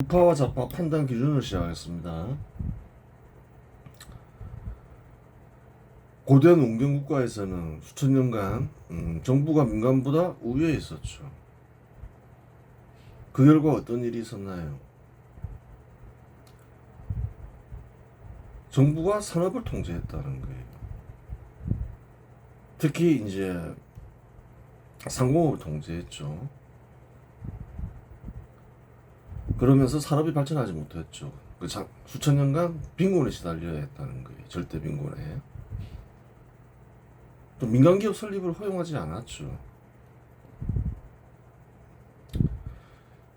우파와 좌파 판단 기준을 시작하겠습니다. 고대 농경 국가에서는 수천 년간 정부가 민간보다 우위에 있었죠. 그 결과 어떤 일이 있었나요? 정부가 산업을 통제했다는 거예요. 특히 이제 상공업을 통제했죠. 그러면서 산업이 발전하지 못했죠. 수천 년간 빈곤에 시달려야 했다는 거예요. 절대 빈곤에. 또 민간기업 설립을 허용하지 않았죠.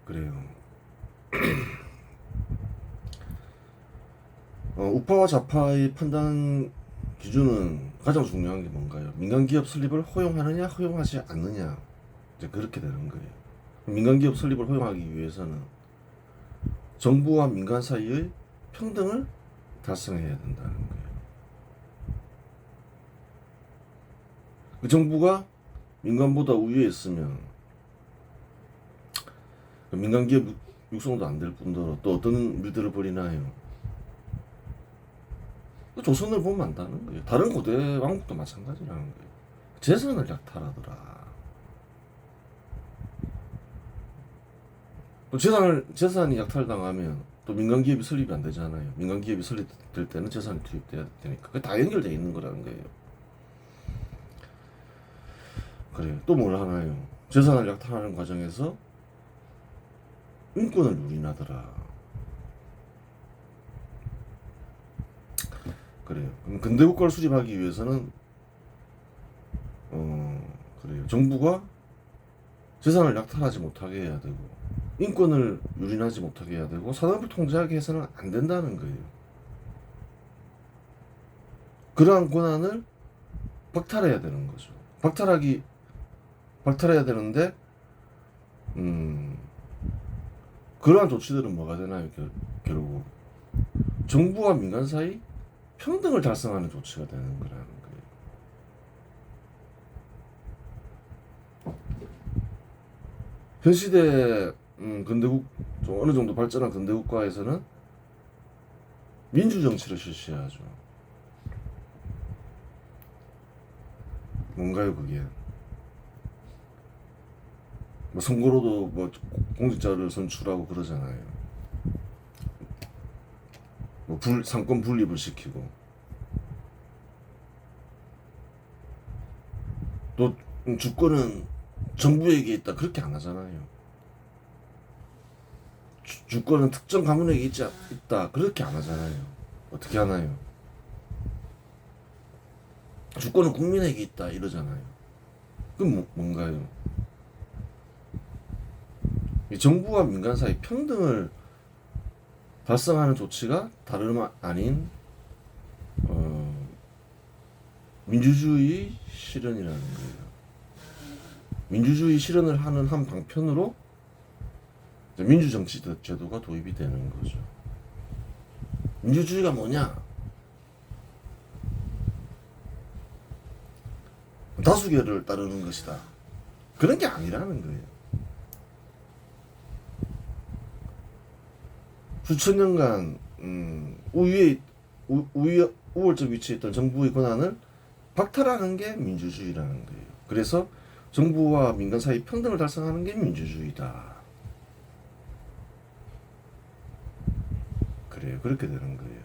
그래요. 우파와 좌파의 판단 기준은 가장 중요한 게 뭔가요? 민간기업 설립을 허용하느냐, 허용하지 않느냐. 이제 그렇게 되는 거예요. 민간기업 설립을 허용하기 위해서는 정부와 민간 사이의 평등을 달성해야 된다는 거예요. 그 정부가 민간보다 우위에 있으면 민간기업 육성도 안 될 뿐더러 또 어떤 일들을 벌이나요? 조선을 보면 안다는 거예요. 다른 고대 왕국도 마찬가지라는 거예요. 재산을 약탈하더라. 또 재산이 약탈당하면 또 민간기업이 설립이 안 되잖아요. 민간기업이 설립될 때는 재산이 투입돼야 되니까. 그게 다 연결되어 있는 거라는 거예요. 그래요. 또 뭘 하나요? 재산을 약탈하는 과정에서 인권을 유린하더라. 그래요. 그럼 근대국가를 수립하기 위해서는 그래요. 정부가 재산을 약탈하지 못하게 해야 되고 인권을 유린하지 못하게 해야 되고 산업을 통제하게 해서는 안 된다는 거예요. 그러한 권한을 박탈해야 되는 거죠. 박탈해야 되는데 그러한 조치들은 뭐가 되나요? 결국 정부와 민간 사이 평등을 달성하는 조치가 되는 거라는 거예요. 현 시대 근대국 좀 어느 정도 발전한 근대국가에서는 민주 정치를 실시하죠. 뭔가요 그게? 뭐 선거로도 뭐 공직자를 선출하고 그러잖아요. 뭐 상권 분립을 시키고 또 주권은 정부에게 있다 그렇게 안 하잖아요. 주권은 특정 가문에게 있다 그렇게 안 하잖아요. 어떻게 하나요? 주권은 국민에게 있다 이러잖아요. 그럼 뭔가요? 정부와 민간 사이 평등을 달성하는 조치가 다름 아닌 민주주의 실현이라는 거예요. 민주주의 실현을 하는 한 방편으로 민주정치 제도가 도입이 되는 거죠. 민주주의가 뭐냐? 다수결을 따르는 것이다. 그런 게 아니라는 거예요. 수천 년간 우월적 위치에 있던 정부의 권한을 박탈하는 게 민주주의라는 거예요. 그래서 정부와 민간 사이 평등을 달성하는 게 민주주의다. 그래요. 그렇게 되는 거예요.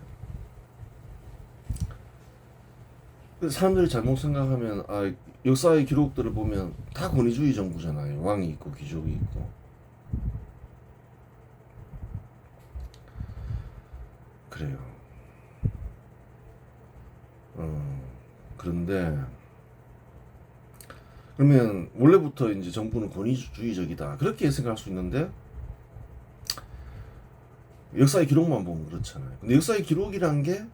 사람들이 잘못 생각하면 역사의 기록들을 보면 다 권위주의 정부잖아요. 왕이 있고 귀족이 있고. 그래요. 그런데 그러면 원래부터 이제 정부는 권위주의적이다 그렇게 생각할 수 있는데 역사의 기록만 보면 그렇잖아요. 근데 역사의 기록이란 게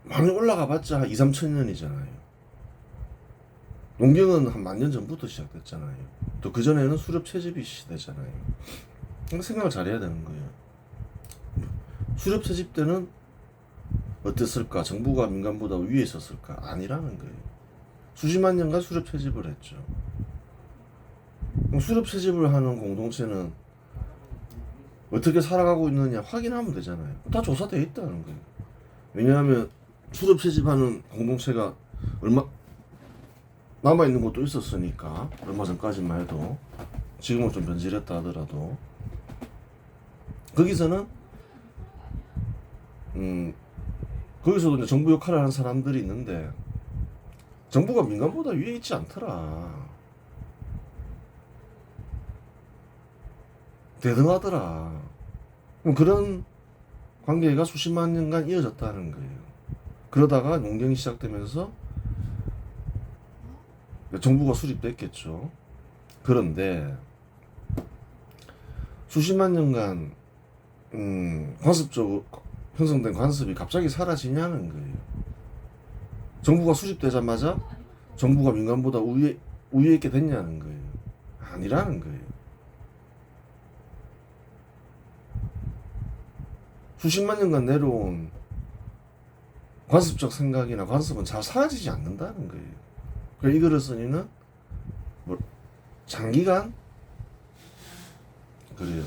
많이 올라가 봤자 한 2, 3천 년이잖아요. 농경은 한 10,000년 전부터 시작됐잖아요. 또 그전에는 수렵 채집이 시대잖아요. 생각을 잘해야 되는 거예요. 수렵 채집 때는 어땠을까? 정부가 민간보다 위에 있었을까? 아니라는 거예요. 수십만 년간 수렵 채집을 했죠. 수렵 채집을 하는 공동체는 어떻게 살아가고 있느냐 확인하면 되잖아요. 다 조사되어 있다는 거예요. 왜냐하면 수렵 채집하는 공동체가 얼마 남아있는 것도 있었으니까, 얼마 전까지만 해도. 지금은 좀 변질했다 하더라도 거기서는 거기서도 이제 정부 역할을 하는 사람들이 있는데 정부가 민간보다 위에 있지 않더라. 대등하더라. 그런 관계가 수십만 년간 이어졌다는 거예요. 그러다가 농경이 시작되면서 정부가 수립됐겠죠. 그런데 수십만 년간 관습적으로 형성된 관습이 갑자기 사라지냐는 거예요. 정부가 수립되자마자 정부가 민간보다 우위에 있게 됐냐는 거예요. 아니라는 거예요. 수십만 년간 내려온 관습적 생각이나 관습은 잘 사라지지 않는다는 거예요. 그래서 이거를 쓰니는 뭐 장기간 그래요.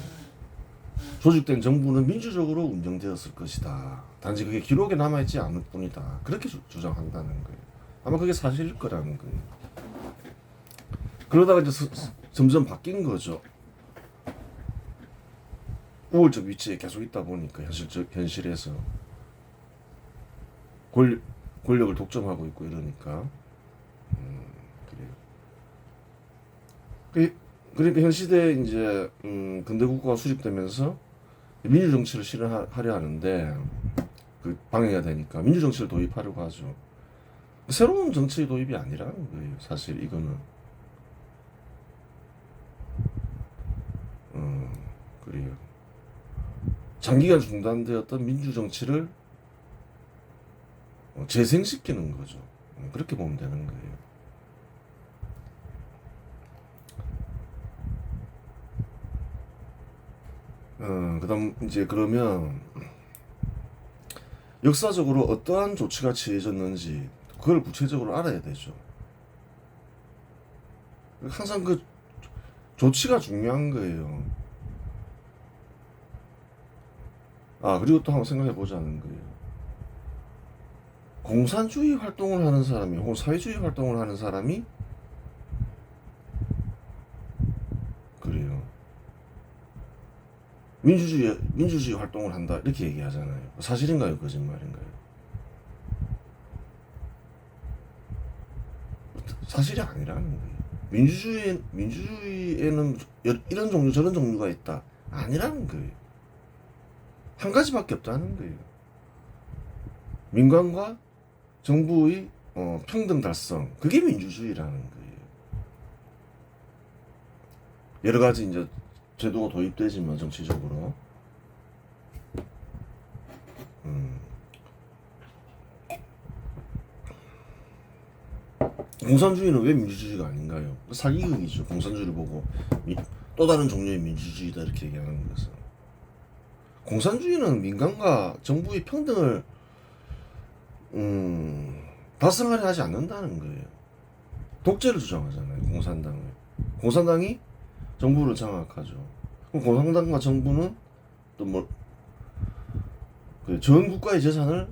조직된 정부는 민주적으로 운영되었을 것이다. 단지 그게 기록에 남아있지 않을 뿐이다. 그렇게 주장한다는 거예요. 아마 그게 사실일 거라는 거예요. 그러다가 이제 점점 바뀐 거죠. 우월적 위치에 계속 있다 보니까 현실에서 권력을 독점하고 있고 이러니까 그래요. 그러니까 현 시대에 이제 근대 국가가 수립되면서 민주 정치를 실현하려 하는데 그 방해가 되니까 민주 정치를 도입하려고 하죠. 새로운 정치 도입이 아니라는 거예요. 사실 이거는 그래요. 장기간 중단되었던 민주 정치를 재생시키는 거죠. 그렇게 보면 되는 거예요. 그다음 이제 그러면 역사적으로 어떠한 조치가 취해졌는지 그걸 구체적으로 알아야 되죠. 항상 그 조치가 중요한 거예요. 그리고 또 한번 생각해 보자는 거예요. 공산주의 활동을 하는 사람이 혹은 사회주의 활동을 하는 사람이 그래요. 민주주의 활동을 한다 이렇게 얘기하잖아요. 사실인가요? 거짓말인가요? 사실이 아니라는 거예요. 민주주의에는 이런 종류 저런 종류가 있다 아니라는 거예요. 한 가지밖에 없다는 거예요. 민간과 정부의 평등 달성, 그게 민주주의라는 거예요. 여러 가지 이제 제도가 도입되지만 정치적으로 공산주의는 왜 민주주의가 아닌가요? 사기극이죠. 공산주의를 보고 또 다른 종류의 민주주의다 이렇게 얘기하는 것은. 공산주의는 민간과 정부의 평등을 달성하려 하지 않는다는 거예요. 독재를 주장하잖아요. 공산당이 정부를 장악하죠. 그럼 공산당과 정부는 또 뭐 전 국가의 재산을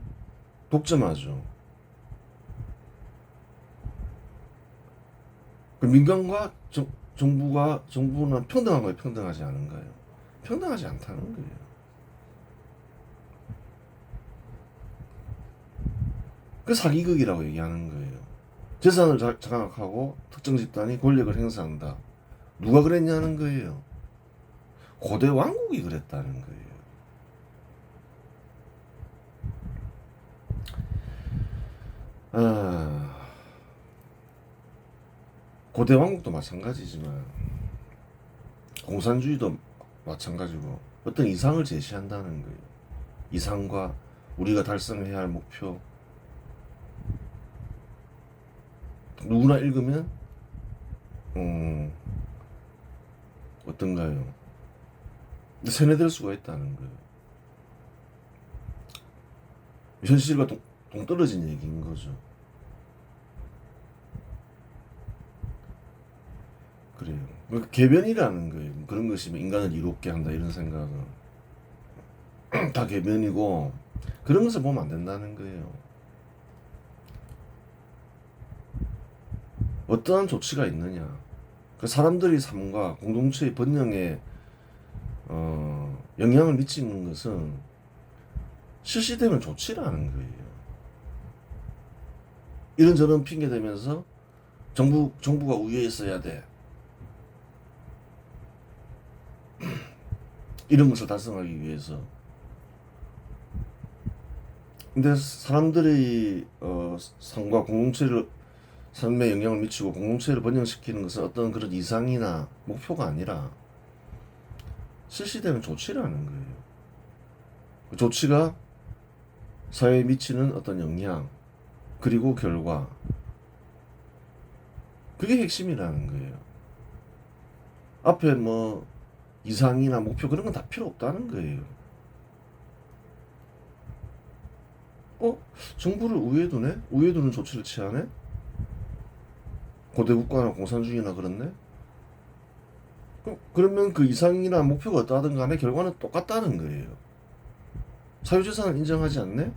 독점하죠. 민간과 정부는 평등한 거예요? 평등하지 않은가요? 평등하지 않다는 거예요. 그 사기극이라고 얘기하는 거예요. 재산을 장악하고 특정 집단이 권력을 행사한다. 누가 그랬냐는 거예요. 고대 왕국이 그랬다는 거예요. 고대 왕국도 마찬가지지만 공산주의도 마찬가지고 어떤 이상을 제시한다는 거예요. 이상과 우리가 달성해야 할 목표. 누구나 읽으면 어떤가요? 세뇌될 수가 있다는 거예요. 현실과 동떨어진 얘기인 거죠. 그래요. 개변이라는 거예요. 그런 것이 인간을 이롭게 한다 이런 생각은. 다 개변이고 그런 것을 보면 안 된다는 거예요. 어떠한 조치가 있느냐. 그 사람들의 삶과 공동체의 번영에 영향을 미치는 것은 실시되는 조치라는 거예요. 이런저런 핑계 대면서 정부가 우위에 있어야 돼. 이런 것을 달성하기 위해서. 근데 사람들의 삶과 공동체를 삶에 영향을 미치고 공동체를 번영시키는 것은 어떤 그런 이상이나 목표가 아니라 실시되는 조치라는 거예요. 그 조치가 사회에 미치는 어떤 영향, 그리고 결과. 그게 핵심이라는 거예요. 앞에 뭐 이상이나 목표 그런 건 다 필요 없다는 거예요. 정부를 우위에 두네? 우위에 두는 조치를 취하네? 고대 국가나 공산주의나 그렇네? 그러면 그 이상이나 목표가 어떠하든 간에 결과는 똑같다는 거예요. 사유재산을 인정하지 않네?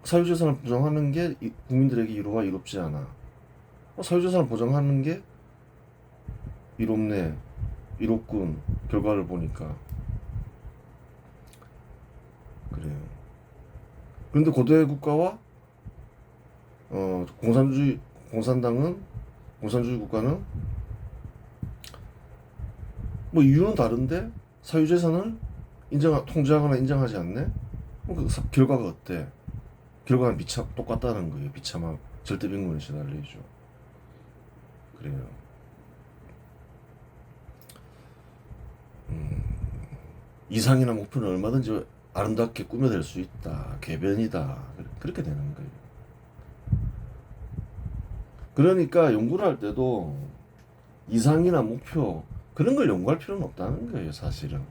사유재산을 보장하는 게 국민들에게 이로와 이롭지 않아. 사유재산을 보장하는 게 이롭네, 이롭군, 결과를 보니까. 그래요. 그런데 고대 국가와 공산주의 국가는 뭐 이유는 다른데 사유재산을 통제하거나 인정하지 않네? 그 결과가 어때? 결과는 똑같다는 거예요. 비참한 절대빈곤에 시달리죠. 그래요. 이상이나 목표는 얼마든지 아름답게 꾸며낼 수 있다. 궤변이다. 그렇게 되는 거예요. 그러니까 연구를 할 때도 이상이나 목표 그런 걸 연구할 필요는 없다는 거예요. 사실은.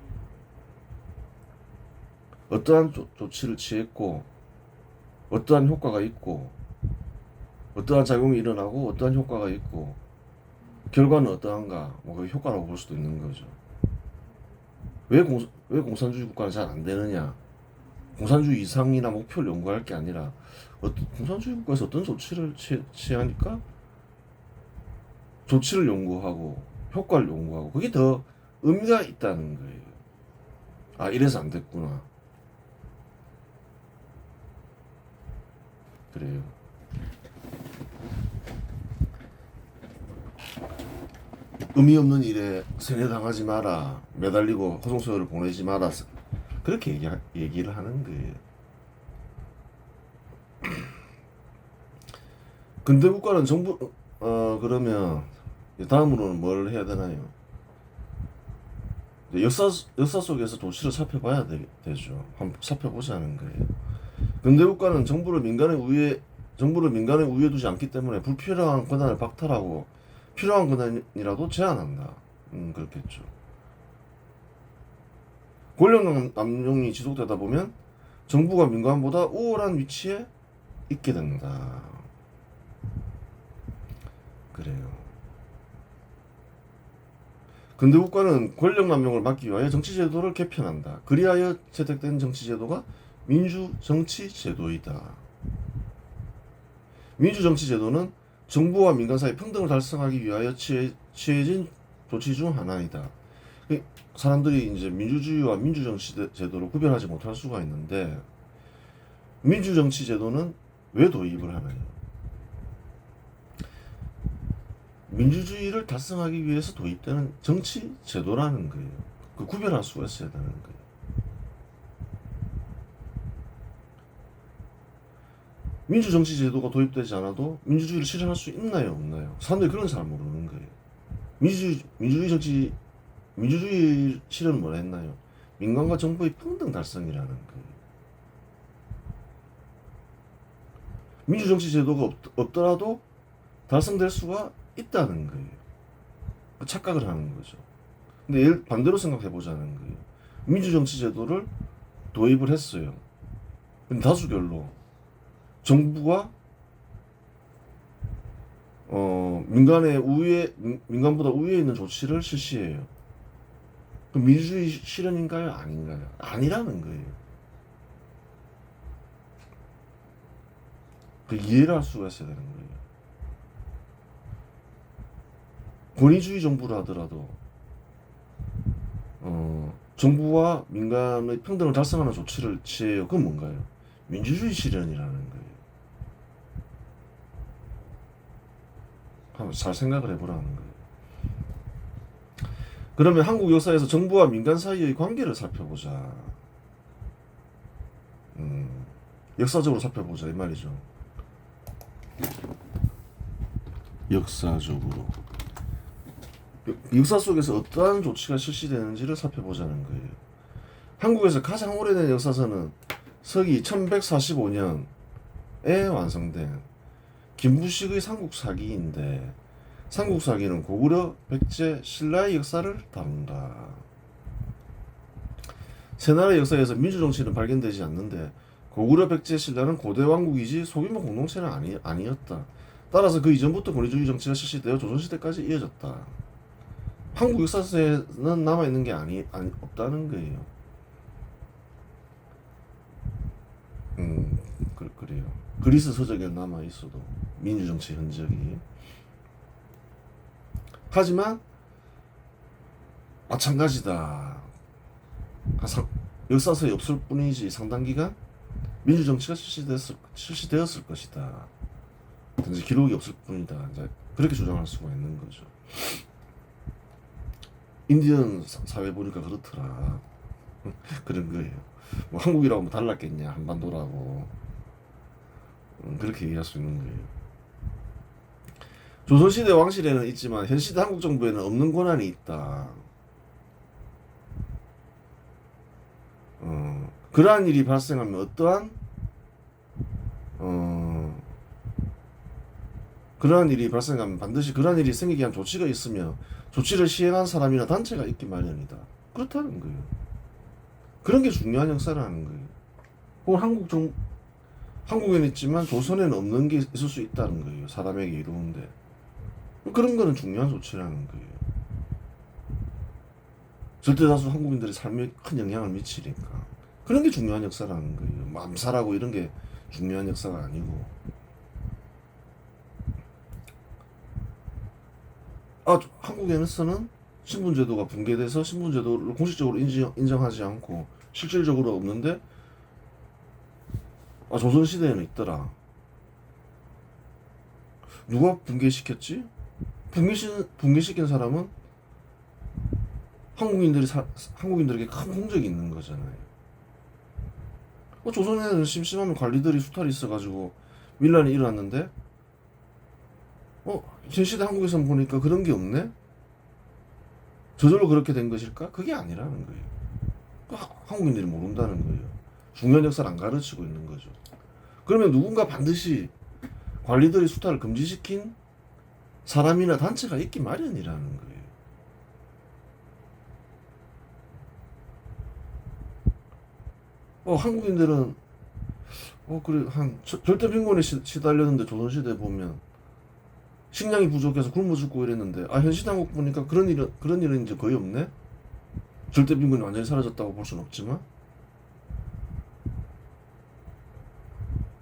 어떠한 조치를 취했고 어떠한 효과가 있고 어떠한 작용이 일어나고 어떠한 효과가 있고 결과는 어떠한가 그 효과라고 볼 수도 있는 거죠. 왜 공산주의 국가는 잘 안 되느냐? 공산주의 이상이나 목표를 연구할 게 아니라 공산주의 국가에서 어떤 조치를 취하니까 조치를 연구하고 효과를 연구하고 그게 더 의미가 있다는 거예요. 아, 이래서 안 됐구나. 그래요. 의미 없는 일에 세뇌당하지 마라. 매달리고 호송세월을 보내지 마라. 그렇게 얘기를 하는 거예요. 근대 국가는 그러면 다음으로는 뭘 해야 되나요? 역사 속에서 도시를 살펴봐야 되죠. 한번 살펴보자는 거예요. 근대 국가는 정부를 민간의 우위에 두지 않기 때문에 불필요한 권한을 박탈하고 필요한 권한이라도 제한한다. 그렇겠죠. 권력 남용이 지속되다 보면 정부가 민간보다 우월한 위치에 있게 된다. 그래요. 근대 국가는 권력 남용을 막기 위하여 정치제도를 개편한다. 그리하여 채택된 정치제도가 민주정치제도이다. 민주정치제도는 정부와 민간 사이 평등을 달성하기 위하여 취해진 조치 중 하나이다. 사람들이 이제 민주주의와 민주정치제도를 구별하지 못할 수가 있는데 민주정치제도는 왜 도입을 하나요? 민주주의를 달성하기 위해서 도입되는 정치제도라는 거예요. 그 구별할 수가 있어야 되는 거예요. 민주정치제도가 도입되지 않아도 민주주의를 실현할 수 있나요? 없나요? 사람들이 그런 걸 잘 모르는 거예요. 민주주의 실현은 뭐라 했나요? 민간과 정부의 평등 달성이라는 거예요. 민주정치제도가 없더라도 달성될 수가 있다는 거예요. 착각을 하는 거죠. 근데 반대로 생각해 보자는 거예요. 민주정치제도를 도입을 했어요. 근데 다수결로 정부가 민간보다 우위에 있는 조치를 실시해요. 그 민주주의 실현인가요? 아닌가요? 아니라는 거예요. 그 이해를 할 수가 있어야 되는 거예요. 권위주의 정부를 하더라도 정부와 민간의 평등을 달성하는 조치를 취해요. 그건 뭔가요? 민주주의 실현이라는 거예요. 한번 잘 생각을 해보라는 거예요. 그러면 한국 역사에서 정부와 민간 사이의 관계를 살펴보자. 역사적으로 살펴보자 이 말이죠. 역사적으로 역사 속에서 어떠한 조치가 실시되는지를 살펴보자는 거예요. 한국에서 가장 오래된 역사서는 서기 1145년에 완성된 김부식의 삼국사기인데 삼국사기는 고구려, 백제, 신라의 역사를 다룬다. 세 나라의 역사에서 민주정치는 발견되지 않는데 고구려, 백제, 신라는 고대 왕국이지 소규모 공동체는 아니었다. 따라서 그 이전부터 권위주의 정치가 실시되어 조선시대까지 이어졌다. 한국 역사서에는 남아있는 게 없다는 거예요. 그래요. 그리스 서적에 남아있어도 민주정치 흔적이. 하지만 마찬가지다. 역사서에 없을 뿐이지 상당 기간 민주정치가 실시되었을 것이다. 단지 기록이 없을 뿐이다. 이제 그렇게 주장할 수가 있는 거죠. 인디언 사회 보니까 그렇더라. 그런 거예요. 뭐 한국이라고 뭐 달랐겠냐 한반도라고. 그렇게 얘기할 수 있는 거예요. 조선시대 왕실에는 있지만 현시대 한국 정부에는 없는 권한이 있다. 그러한 일이 발생하면 그러한 일이 발생하면 반드시 그러한 일이 생기게 한 조치가 있으며 조치를 시행한 사람이나 단체가 있기 마련이다. 그렇다는 거예요. 그런 게 중요한 역사라는 거예요. 혹은 한국에는 있지만 조선에는 없는 게 있을 수 있다는 거예요. 사람에게 이루는데. 그런 거는 중요한 조치라는 거예요. 절대다수 한국인들의 삶에 큰 영향을 미치니까. 그런 게 중요한 역사라는 거예요. 뭐 암살하고 이런 게 중요한 역사가 아니고. 한국에서는 신분제도가 붕괴돼서 신분제도를 공식적으로 인정하지 않고 실질적으로 없는데 조선시대에는 있더라. 누가 붕괴시켰지? 붕괴시킨 사람은 한국인들에게 큰 공적이 있는 거잖아요. 조선에는 심심하면 관리들이 수탈이 있어가지고 밀란이 일어났는데 현시대 한국에서 보니까 그런 게 없네? 저절로 그렇게 된 것일까? 그게 아니라는 거예요. 한국인들이 모른다는 거예요. 중요한 역사를 안 가르치고 있는 거죠. 그러면 누군가 반드시 관리들이 수탈을 금지시킨 사람이나 단체가 있기 마련이라는 거예요. 한국인들은 그래 한 절대貧곤에 시달렸는데 조선시대 보면 식량이 부족해서 굶어 죽고 이랬는데 현시대 한국 보니까 그런 일은 이제 거의 없네. 절대빈곤이 완전히 사라졌다고 볼 수는 없지만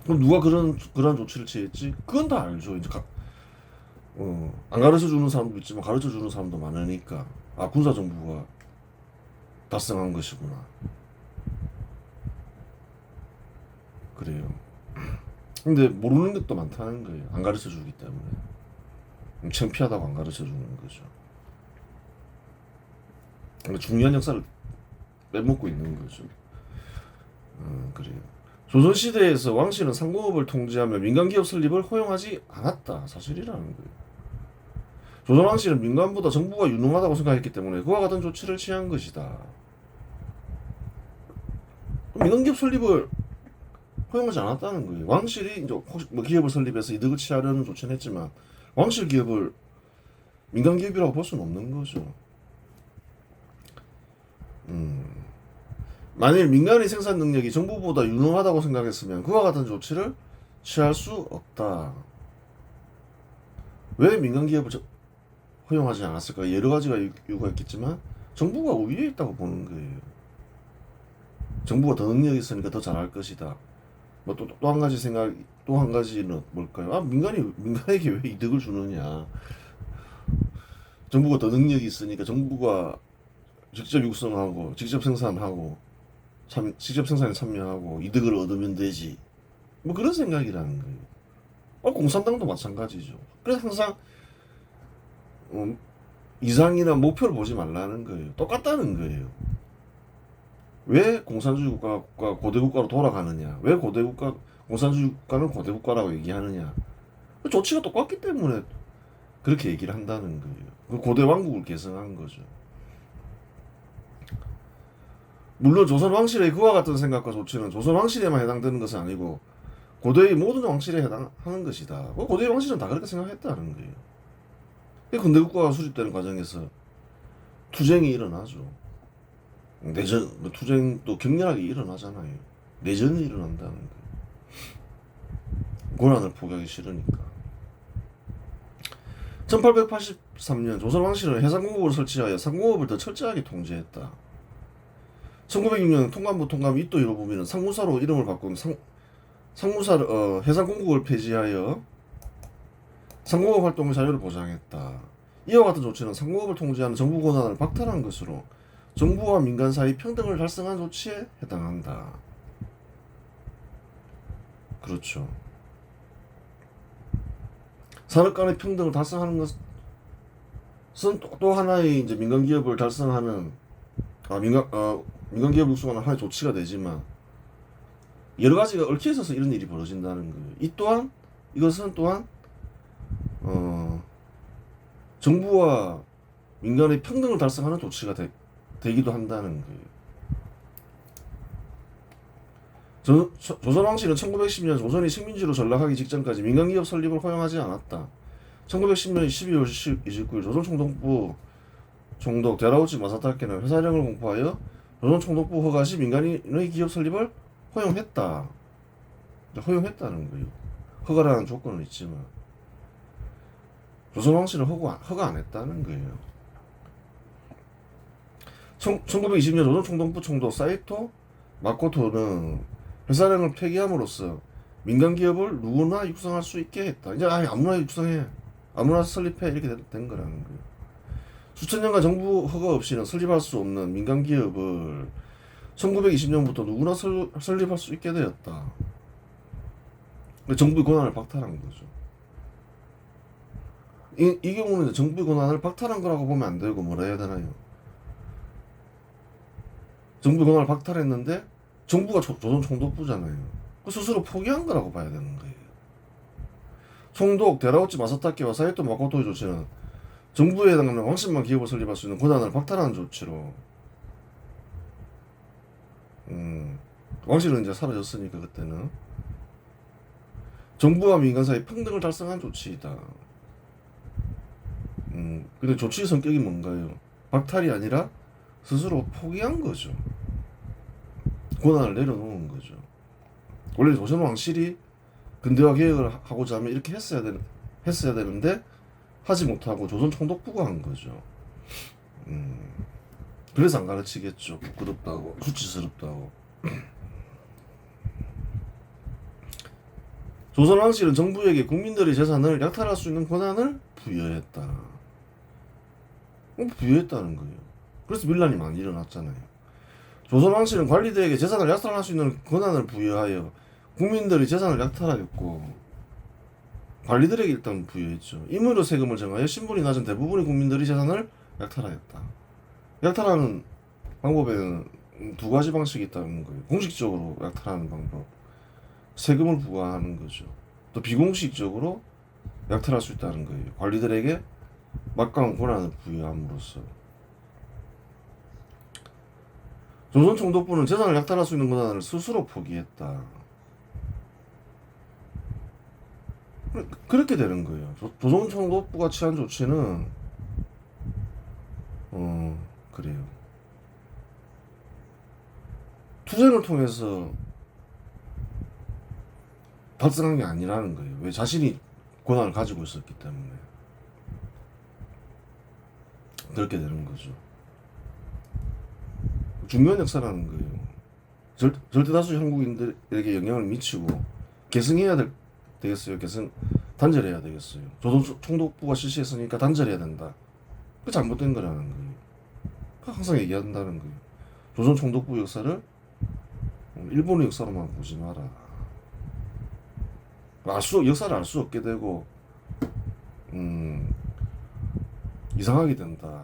그럼 누가 그러한 조치를 취했지? 그건 다 알죠. 이제 안 가르쳐 주는 사람도 있지만 가르쳐 주는 사람도 많으니까 군사 정부가 달성한 것이구나. 그래요. 근데 모르는 것도 많다는 거예요. 안 가르쳐 주기 때문에. 창피하다고 안 가르쳐 주는 거죠. 중요한 역사를 빼먹고 있는 거죠. 그래요. 조선시대에서 왕실은 상공업을 통제하며 민간기업 설립을 허용하지 않았다. 사실이라는 거예요. 조선왕실은 민간보다 정부가 유능하다고 생각했기 때문에 그와 같은 조치를 취한 것이다. 민간기업 설립을 허용하지 않았다는 거예요. 왕실이 이제 혹시 기업을 설립해서 이득을 취하려는 조치는 했지만 왕실 기업을 민간 기업이라고 볼 수는 없는 거죠. 만일 민간의 생산 능력이 정부보다 유능하다고 생각했으면 그와 같은 조치를 취할 수 없다. 왜 민간 기업을 허용하지 않았을까? 여러 가지가 이유가 있겠지만 정부가 우위에 있다고 보는 거예요. 정부가 더 능력이 있으니까 더 잘할 것이다. 뭐 또 한 가지 생각, 또 한 가지는 뭘까요? 민간에게 왜 이득을 주느냐? 정부가 더 능력이 있으니까 정부가 직접 육성하고 직접 생산하고 직접 생산에 참여하고 이득을 얻으면 되지. 뭐 그런 생각이라는 거예요. 공산당도 마찬가지죠. 그래서 항상 이상이나 목표를 보지 말라는 거예요. 똑같다는 거예요. 왜 공산주의 국가가 고대 국가로 돌아가느냐? 왜 공산주의 국가는 고대 국가라고 얘기하느냐? 조치가 똑같기 때문에 그렇게 얘기를 한다는 거예요. 고대 왕국을 개성한 거죠. 물론 조선 왕실의 그와 같은 생각과 조치는 조선 왕실에만 해당되는 것은 아니고 고대의 모든 왕실에 해당하는 것이다. 고대의 왕실은 다 그렇게 생각했다는 거예요. 근대 국가가 수립되는 과정에서 투쟁이 일어나죠. 내전, 투쟁도 격렬하게 일어나잖아요. 내전이 일어난다는 거예요. 고난을 포기하기 싫으니까. 1883년 조선 왕실은 해상공국을 설치하여 상공업을 더 철저하게 통제했다. 1906년 통감부 통감 이또 1호 부민은 상무사로 이름을 바꾼 해상공국을 폐지하여 상공업 활동의 자유를 보장했다. 이와 같은 조치는 상공업을 통제하는 정부 권한을 박탈한 것으로 정부와 민간 사이 평등을 달성한 조치에 해당한다. 그렇죠. 산업 간의 평등을 달성하는 것은 또 하나의 이제 민간 기업을 달성하는 민간 기업을 육성하는 하나의 조치가 되지만 여러 가지가 얽혀 있어서 이런 일이 벌어진다는 거예요. 이것은 또한 정부와 민간의 평등을 달성하는 조치가 되기도 한다는 거예요. 조선왕실은 1910년 조선이 식민지로 전락하기 직전까지 민간기업 설립을 허용하지 않았다. 1910년 12월 29일 조선총독부 총독 데라우치 마사타케는 회사령을 공포하여 조선총독부 허가 시 민간인의 기업 설립을 허용했다. 허용했다는 거예요. 허가라는 조건은 있지만 조선왕실은 허가 안 했다는 거예요. 1920년 조선총독부 총독 사이토 마코토는 회사령을 폐기함으로써 민간기업을 누구나 육성할 수 있게 했다. 이제 아무나 육성해, 아무나 설립해, 이렇게 된 거라는 거예요. 수천 년간 정부 허가 없이는 설립할 수 없는 민간기업을 1920년부터 누구나 설립할 수 있게 되었다. 정부의 권한을 박탈한 거죠. 이 경우는 정부의 권한을 박탈한 거라고 보면 안 되고 뭐라 해야 되나요? 정부의 권한을 박탈했는데 정부가 조선 총독부잖아요. 그 스스로 포기한 거라고 봐야 되는 거예요. 총독 데라우치 마사타케와 사이토 마코토의 조치는 정부에 해당하는 왕실만 기업을 설립할 수 있는 권한을 박탈하는 조치로 왕실은 이제 사라졌으니까 그때는 정부와 민간 사이 평등을 달성한 조치이다. 근데 조치의 성격이 뭔가요? 박탈이 아니라 스스로 포기한 거죠. 권한을 내려놓은 거죠. 원래 조선 왕실이 근대화 개혁을 하고자 하면 이렇게 했어야 되는데 하지 못하고 조선 총독부가 한 거죠. 그래서 안 가르치겠죠. 부끄럽다고, 수치스럽다고. 조선 왕실은 정부에게 국민들의 재산을 약탈할 수 있는 권한을 부여했다. 부여했다는 거예요. 그래서 밀란이 많이 일어났잖아요. 조선 왕실은 관리들에게 재산을 약탈할 수 있는 권한을 부여하여 국민들의 재산을 약탈하였고 관리들에게 일단 부여했죠. 임의로 세금을 정하여 신분이 낮은 대부분의 국민들의 재산을 약탈하였다. 약탈하는 방법에는 두 가지 방식이 있다는 거예요. 공식적으로 약탈하는 방법, 세금을 부과하는 거죠. 또 비공식적으로 약탈할 수 있다는 거예요. 관리들에게 막강한 권한을 부여함으로써. 조선 총독부는 재산을 약탈할 수 있는 권한을 스스로 포기했다. 그렇게 되는 거예요. 조선 총독부가 취한 조치는 그래요. 투쟁을 통해서 달성한 게 아니라는 거예요. 왜? 자신이 권한을 가지고 있었기 때문에 그렇게 되는 거죠. 중요한 역사라는 거예요. 절대다수 한국인들에게 영향을 미치고 계승해야 되겠어요. 단절해야 되겠어요. 조선총독부가 실시했으니까 단절해야 된다. 그 잘못된 거라는 거예요. 항상 얘기한다는 거예요. 조선총독부 역사를 일본의 역사로만 보지 마라. 역사를 알 수 없게 되고 이상하게 된다.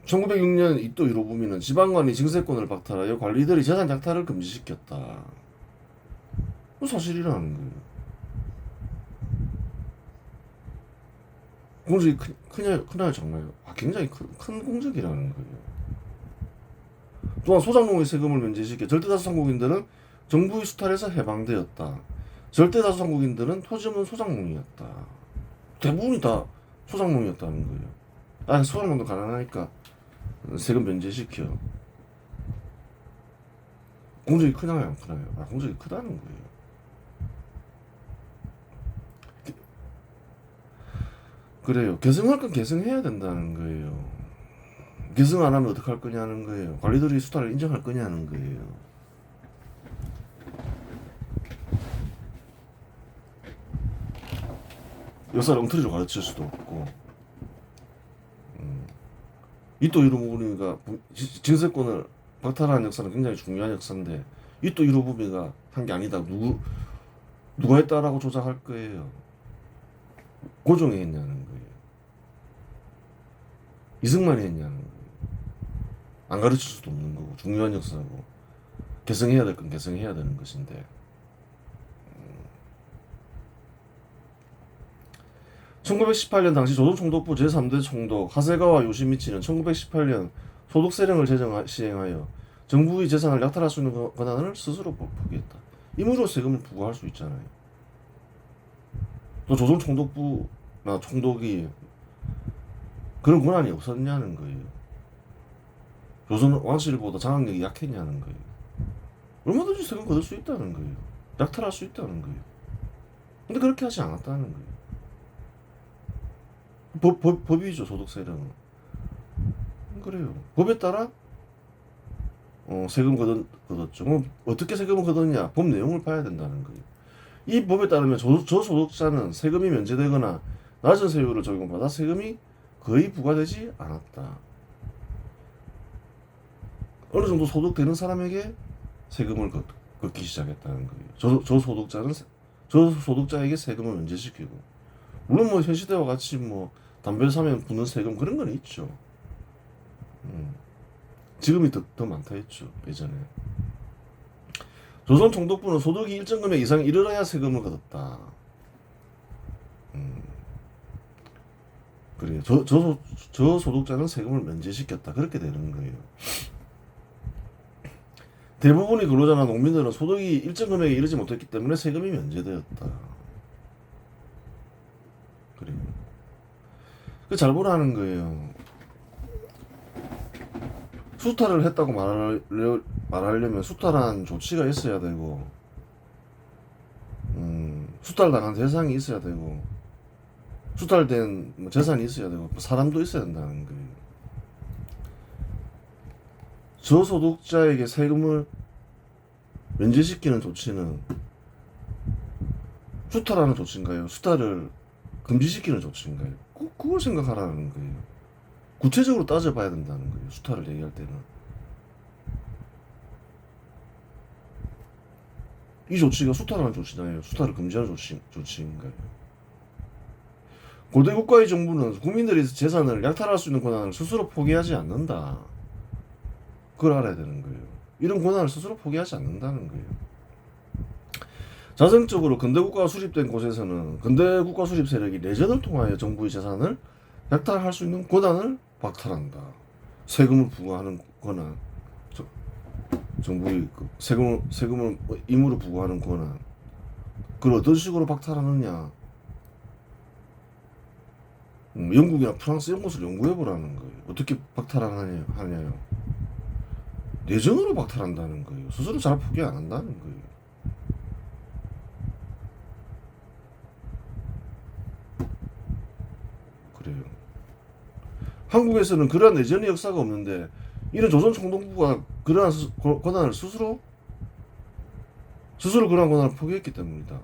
1906년 이토 히로부미는 지방관이 징세권을 박탈하여 관리들이 재산 약탈을 금지시켰다. 사실이라는 거예요. 공적이 크나요 작나요? 굉장히 큰 공적이라는 거예요. 또한 소작농의 세금을 면제시켜 절대다수 상국인들은 정부의 수탈에서 해방되었다. 절대다수 상국인들은 토지 없는 소작농이었다. 대부분이 다 소작농이었다는 거예요. 소작농도 가난하니까 세금 면제시켜. 공적이 크나요 안 크나요? 공적이 크다는 거예요. 그래요. 계승할 건 계승해야 된다는 거예요. 계승 안 하면 어떡할 거냐는 거예요. 관리들이 수탈을 인정할 거냐는 거예요. 역사를 엉터리로 가르칠 수도 없고. 이토 히로부미가 징세권을 박탈한 역사는 굉장히 중요한 역사인데 이토 히로부미가 한 게 아니다. 누가 했다라고 조작할 거예요. 고종이 했냐는 거예요. 이승만이 했냐는 거예요. 안 가르칠 수도 없는 거고 중요한 역사고 개성해야 될 건 개성해야 되는 것인데 1918년 당시 조선총독부 제3대 총독 하세가와 요시미치는 1918년 소득세령을 시행하여 정부의 재산을 약탈할 수 있는 권한을 스스로 포기했다. 임의로 세금을 부과할 수 있잖아요. 또 조선총독부나 총독이 그런 권한이 없었냐는 거예요. 조선 왕실보다 장악력이 약했냐는 거예요. 얼마든지 세금 거둘 수 있다는 거예요. 약탈할 수 있다는 거예요. 근데 그렇게 하지 않았다는 거예요. 법이죠, 소득세령은. 그래요. 법에 따라 세금 거뒀죠. 그럼 어떻게 세금을 거뒀냐? 법 내용을 봐야 된다는 거예요. 이 법에 따르면 저소득자는 세금이 면제되거나 낮은 세율을 적용받아 세금이 거의 부과되지 않았다. 어느 정도 소득 되는 사람에게 세금을 걷기 시작했다는 거예요. 저소득자에게 세금을 면제시키고, 물론 뭐 현 시대와 같이 뭐 담배를 사면 붙는 세금 그런 건 있죠. 지금이 더 많다 했죠, 예전에. 조선 총독부는 소득이 일정 금액 이상 이르러야 세금을 걷었다. 그래요. 저소득자는 세금을 면제시켰다. 그렇게 되는 거예요. 대부분의 근로자나 농민들은 소득이 일정 금액에 이르지 못했기 때문에 세금이 면제되었다. 그래요. 잘 보라는 거예요. 수탈을 했다고 말하려면 수탈한 조치가 있어야 되고, 수탈당한 대상이 있어야 되고, 수탈된 재산이 있어야 되고, 사람도 있어야 된다는 거예요. 저소득자에게 세금을 면제시키는 조치는 수탈하는 조치인가요? 수탈을 금지시키는 조치인가요? 그걸 생각하라는 거예요. 구체적으로 따져봐야 된다는 거예요. 수탈을 얘기할 때는. 이 조치가 수탈하는 조치나요? 수탈을 금지하는 조치인가요? 고대 국가의 정부는 국민들의 재산을 약탈할 수 있는 권한을 스스로 포기하지 않는다. 그걸 알아야 되는 거예요. 이런 권한을 스스로 포기하지 않는다는 거예요. 자생적으로 근대국가가 수립된 곳에서는 근대국가 수립 세력이 내전을 통하여 정부의 재산을 약탈할 수 있는 권한을 박탈한다. 세금을 부과하는 권한, 정부의 세금을 임으로 부과하는 권한. 그걸 어떤 식으로 박탈하느냐? 영국이나 프랑스 이런 곳을 연구해보라는 거예요. 어떻게 박탈하냐요? 내전으로 박탈한다는 거예요. 스스로 잘 포기 안 한다는 거예요. 그래요. 한국에서는 그러한 내전의 역사가 없는데 이런 조선 총독부가 그러한 권한을 스스로 그러한 권한을 포기했기 때문이다.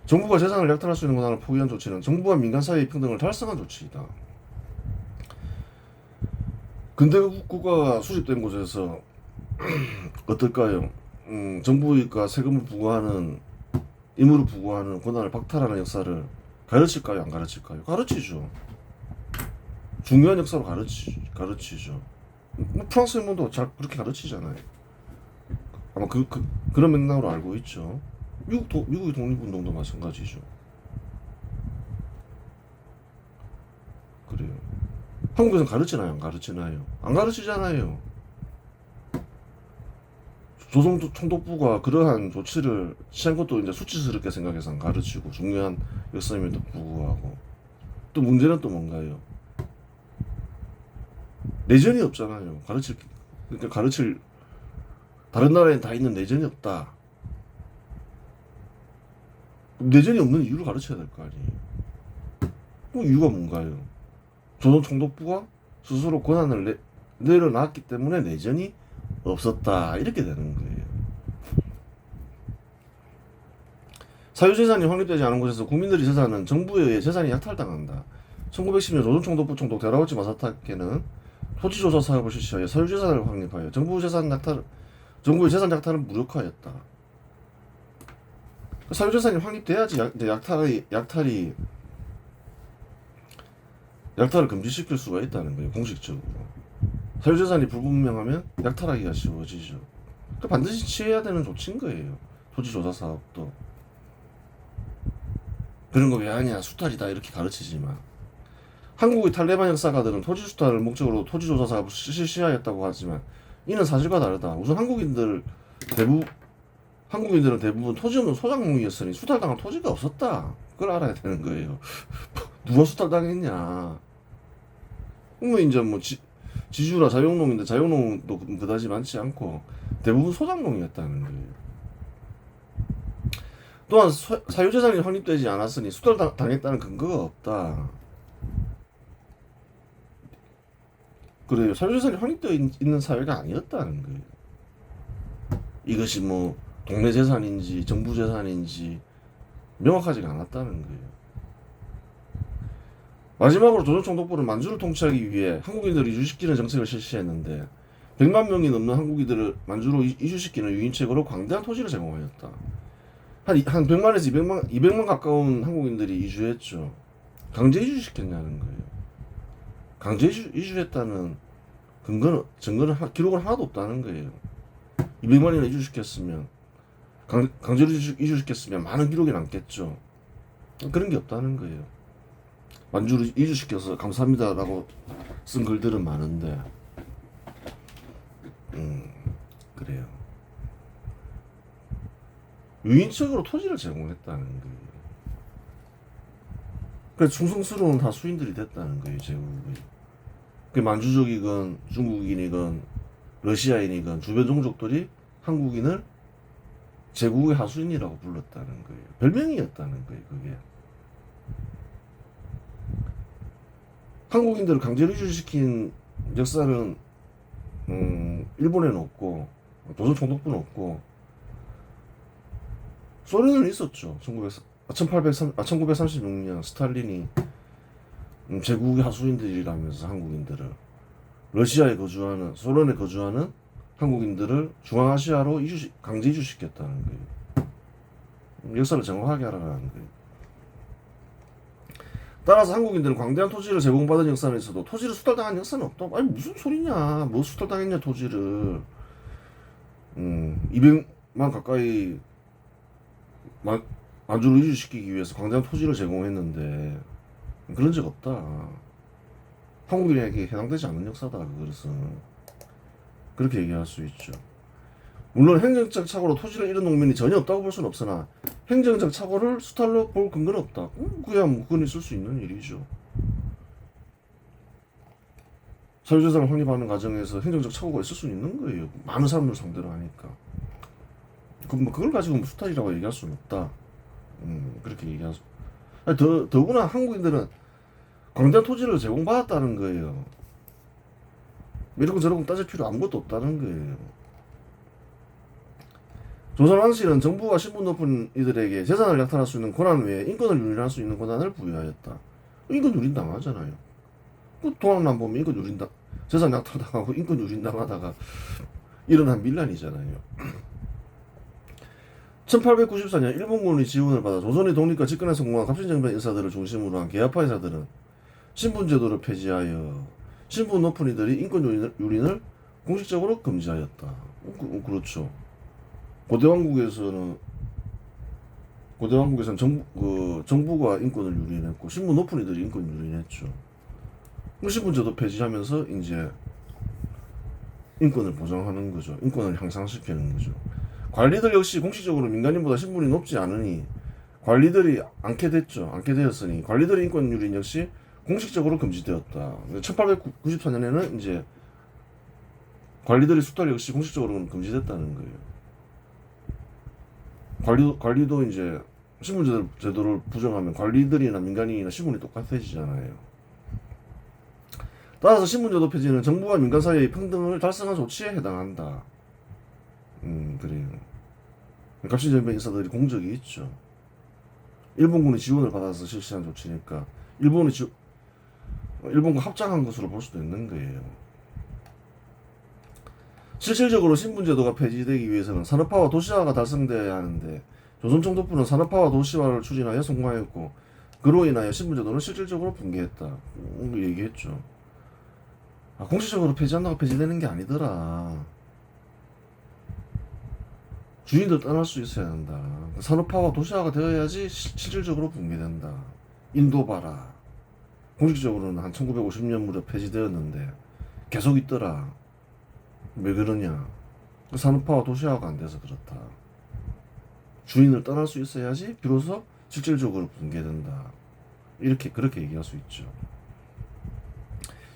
정부가 재산을 약탈할 수 있는 권한을 포기한 조치는 정부와 민간 사이의 평등을 달성한 조치이다. 근대 국가가 수립된 곳에서 어떨까요? 정부가 세금을 부과하는 임무를 부과하는 권한을 박탈하는 역사를 가르칠까요? 안 가르칠까요? 가르치죠. 중요한 역사로 가르치죠. 프랑스 인문도 잘 그렇게 가르치잖아요. 아마 그런 맥락으로 알고 있죠. 미국의 독립운동도 마찬가지죠. 그래요. 한국에서는 가르치나요? 안 가르치나요? 안 가르치잖아요. 조선 총독부가 그러한 조치를 취한 것도 이제 수치스럽게 생각해서 안 가르치고 중요한 역사임에도 불구하고 또 문제는 또 뭔가요? 내전이 없잖아요. 그러니까 가르칠 다른 나라엔 다 있는 내전이 없다. 내전이 없는 이유를 가르쳐야 될 거 아니에요. 그 이유가 뭔가요? 조선 총독부가 스스로 권한을 내려놨기 때문에 내전이 없었다. 이렇게 되는 거예요. 사유재산이 확립되지 않은 곳에서 국민들의 재산은 정부에 의해 재산이 약탈당한다. 1910년 조선 총독부 총독 데라우치 마사타케는 토지조사 사업을 실시하여 사유재산을 확립하여 정부의 재산 약탈을 무력화했다. 사유재산이 확립돼야지 약탈을 금지시킬 수가 있다는 거예요. 공식적으로. 사유재산이 불분명하면 약탈하기가 쉬워지죠. 그러니까 반드시 취해야 되는 조치인 거예요. 토지조사 사업도. 그런 거 왜 하냐, 수탈이다 이렇게 가르치지만 한국의 탈레반 역사가들은 토지 수탈을 목적으로 토지조사 사업을 실시하였다고 하지만 이는 사실과 다르다. 우선 한국인들은 대부분 토지 없는 소작농이었으니 수탈당할 토지가 없었다. 그걸 알아야 되는 거예요. 누가 수탈당했냐. 그러면 이제 뭐 지주나 자영농인데 자영농도 그다지 많지 않고 대부분 소작농이었다는 거예요. 또한 사유재산이 확립되지 않았으니 수탈당했다는 근거가 없다. 그래요. 사유재산이 확립되어 있는 사회가 아니었다는 거예요. 이것이 뭐 동네 재산인지 정부 재산인지 명확하지가 않았다는 거예요. 마지막으로 조선 총독부는 만주를 통치하기 위해 한국인들을 이주시키는 정책을 실시했는데 100만 명이 넘는 한국인들을 만주로 이주시키는 유인책으로 광대한 토지를 제공하였다. 한 100만에서 200만 가까운 한국인들이 이주했죠. 강제 이주시켰냐는 거예요. 강제 이주했다는 증거는 기록은 하나도 없다는 거예요. 200만이나 이주시켰으면 강제로 이주시켰으면 많은 기록이 남겠죠. 그런 게 없다는 거예요. 만주를 이주시켜서 감사합니다라고 쓴 글들은 많은데 그래요. 유인책으로 토지를 제공했다는 거예요. 그래서 충성스러운 다 수인들이 됐다는 거예요. 제국이. 그 만주족이건 중국인이건 러시아인이건 주변 종족들이 한국인을 제국의 하수인이라고 불렀다는 거예요. 별명이었다는 거예요. 그게. 한국인들을 강제로 이주시킨 역사는 일본에는 없고 조선 총독부는 없고 소련은 있었죠. 1936년 스탈린이 제국의 하수인들이라면서 한국인들을 소련에 거주하는 한국인들을 중앙아시아로 강제 이주시켰다는 거예요. 역사를 정확하게 알아라는 거예요. 따라서 한국인들은 광대한 토지를 제공받은 역사는 있어도 토지를 수탈당한 역사는 없다. 아니 무슨 소리냐. 뭐 수탈당했냐 토지를. 200만 가까이 만주를 이주시키기 위해서 광대한 토지를 제공했는데 그런 적 없다. 한국인에게 해당되지 않는 역사다. 그것은 그렇게 얘기할 수 있죠. 물론 행정적 착오로 토지를 잃은 농민이 전혀 없다고 볼 수는 없으나 행정적 착오를 수탈로 볼 근거는 없다. 그야 뭐 그건 있을 수 있는 일이죠. 사유재산을 확립하는 과정에서 행정적 착오가 있을 수 있는 거예요. 많은 사람들 상대로 하니까. 그걸 가지고 수탈이라고 얘기할 수는 없다. 그렇게 얘기할 수. 더구나 한국인들은 광대한 토지를 제공받았다는 거예요. 이러고 저러고 따질 필요 아무것도 없다는 거예요. 조선 왕실은 정부가 신분 높은 이들에게 재산을 약탈할 수 있는 권한 외에 인권을 유린할 수 있는 권한을 부여하였다. 인권 유린당하잖아요. 동안만 보면 인권 유린당, 재산 약탈당하고 인권 유린당하다가 일어난 밀란이잖아요. 1894년 일본군의 지원을 받아 조선의 독립과 집권에 성공한 갑신정변 인사들을 중심으로 한 개화파 인사들은 신분제도를 폐지하여 신분 높은 이들이 인권 유린을 공식적으로 금지하였다. 그렇죠. 고대왕국에서는 정부가 인권을 유린했고 신분 높은 이들이 인권 유린했죠. 신분제도 폐지하면서 이제 인권을 보장하는 거죠. 인권을 향상시키는 거죠. 관리들 역시 공식적으로 민간인보다 신분이 높지 않으니 관리들이 않게 됐죠. 않게 되었으니 관리들의 인권 유린 역시 공식적으로 금지되었다. 1894년에는 이제 관리들의 숙달 역시 공식적으로 금지됐다는 거예요. 관리도 이제 신분제도를 부정하면 관리들이나 민간인이나 신분이 똑같아지잖아요. 따라서 신분제도 폐지는 정부와 민간 사이의 평등을 달성한 조치에 해당한다. 그래요. 갑신정변 인사들이 공적이 있죠. 일본군의 지원을 받아서 실시한 조치니까 일본과 합작한 것으로 볼 수도 있는 거예요. 실질적으로 신분제도가 폐지되기 위해서는 산업화와 도시화가 달성되어야 하는데 조선총독부는 산업화와 도시화를 추진하여 성공하였고 그로 인하여 신분제도는 실질적으로 붕괴했다. 얘기했죠. 공식적으로 폐지한다고 폐지되는 게 아니더라. 주인들 떠날 수 있어야 한다. 산업화와 도시화가 되어야지 실질적으로 붕괴된다. 인도 봐라. 공식적으로는 한 1950년 무렵 폐지되었는데 계속 있더라. 왜 그러냐? 산업화와 도시화가 안 돼서 그렇다. 주인을 떠날 수 있어야지 비로소 실질적으로 붕괴된다. 그렇게 얘기할 수 있죠.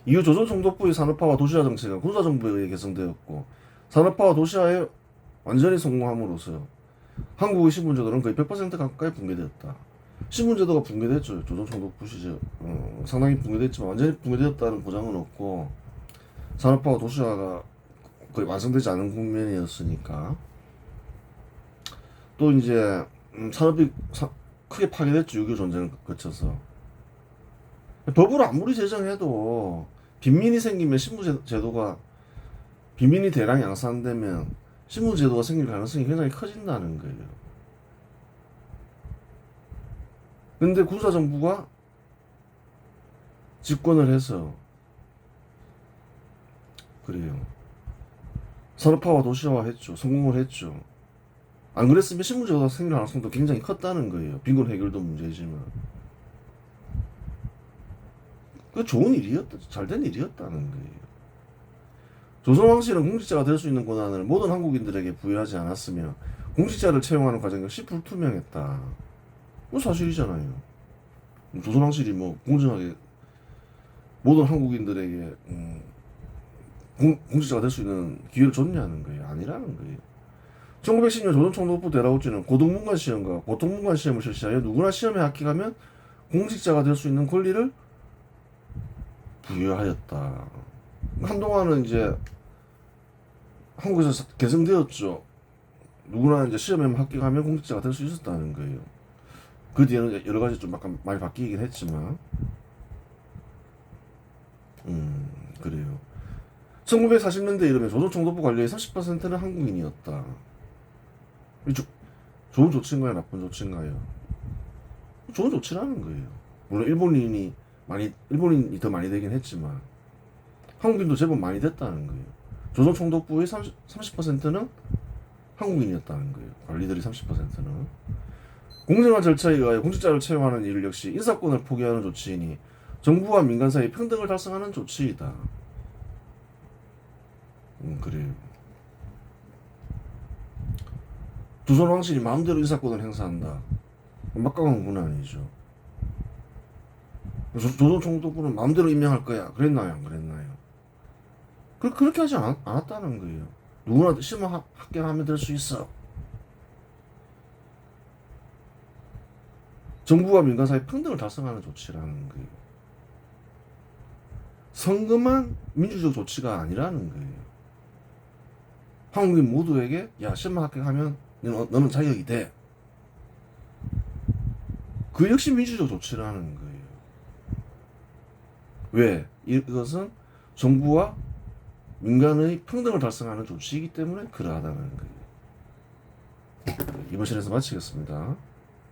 이후 조선총독부의 산업화와 도시화 정책은 군사정부에 의해 개성되었고 산업화와 도시화에 완전히 성공함으로써 한국의 신분제도는 거의 100% 가까이 붕괴되었다. 신분제도가 붕괴됐죠. 조선총독부 시절 상당히 붕괴됐지만 완전히 붕괴되었다는 보장은 없고 산업화와 도시화가 거의 완성되지 않은 국면이었으니까 또 이제 산업이 크게 파괴됐죠. 6.25 전쟁을 거쳐서. 법으로 아무리 제정해도 빈민이 생기면 신분제도가 빈민이 대량 양산되면 신분제도가 생길 가능성이 굉장히 커진다는 거예요. 근데 군사정부가 집권을 해서 그래요. 산업화와 도시화와 했죠. 성공을 했죠. 안 그랬으면 신분제도가 생길 가능성도 굉장히 컸다는 거예요. 빈곤 해결도 문제지만. 그 좋은 일이었다. 잘된 일이었다는 거예요. 조선왕실은 공직자가 될 수 있는 권한을 모든 한국인들에게 부여하지 않았으며 공직자를 채용하는 과정 역시 불투명했다. 뭐 사실이잖아요. 조선왕실이 뭐 공정하게 모든 한국인들에게 공직자가 될 수 있는 기회를 줬냐는 거예요. 아니라는 거예요. 1910년 조선총독부 대라우지는 고등문관 시험과 보통문관 시험을 실시하여 누구나 시험에 합격하면 공직자가 될 수 있는 권리를 부여하였다. 한동안은 이제 한국에서 개성되었죠. 누구나 이제 시험에 합격하면 공직자가 될 수 있었다는 거예요. 그 뒤에는 여러 가지 좀 약간 많이 바뀌긴 했지만, 그래요. 1940년대 이르면 조선총독부 관리의 30%는 한국인이었다. 좋은 조치인가요? 나쁜 조치인가요? 좋은 조치라는 거예요. 물론 일본인이 더 많이 되긴 했지만 한국인도 제법 많이 됐다는 거예요. 조선총독부의 30%는 한국인이었다는 거예요. 관리들이 30%는. 공정한 절차에 의하여 공직자를 채용하는 일 역시 인사권을 포기하는 조치이니 정부와 민간 사이 평등을 달성하는 조치이다. 그래요. 조선 왕실이 마음대로 인사권을 행사한다. 막강한 건 아니죠. 조선 총독부는 마음대로 임명할 거야. 그랬나요? 안 그랬나요? 그렇게 하지 않았다는 거예요. 누구나 시험 합격하면 될 수 있어. 정부와 민간 사이 평등을 달성하는 조치라는 거예요. 선거만 민주적 조치가 아니라는 거예요. 한국인 모두에게 야 시험 합격하면 너는 자격이 돼. 그 역시 민주적 조치라는 거예요. 왜? 이것은 정부와 민간의 평등을 달성하는 조치이기 때문에 그러하다는 거예요. 이번 시간에서 마치겠습니다.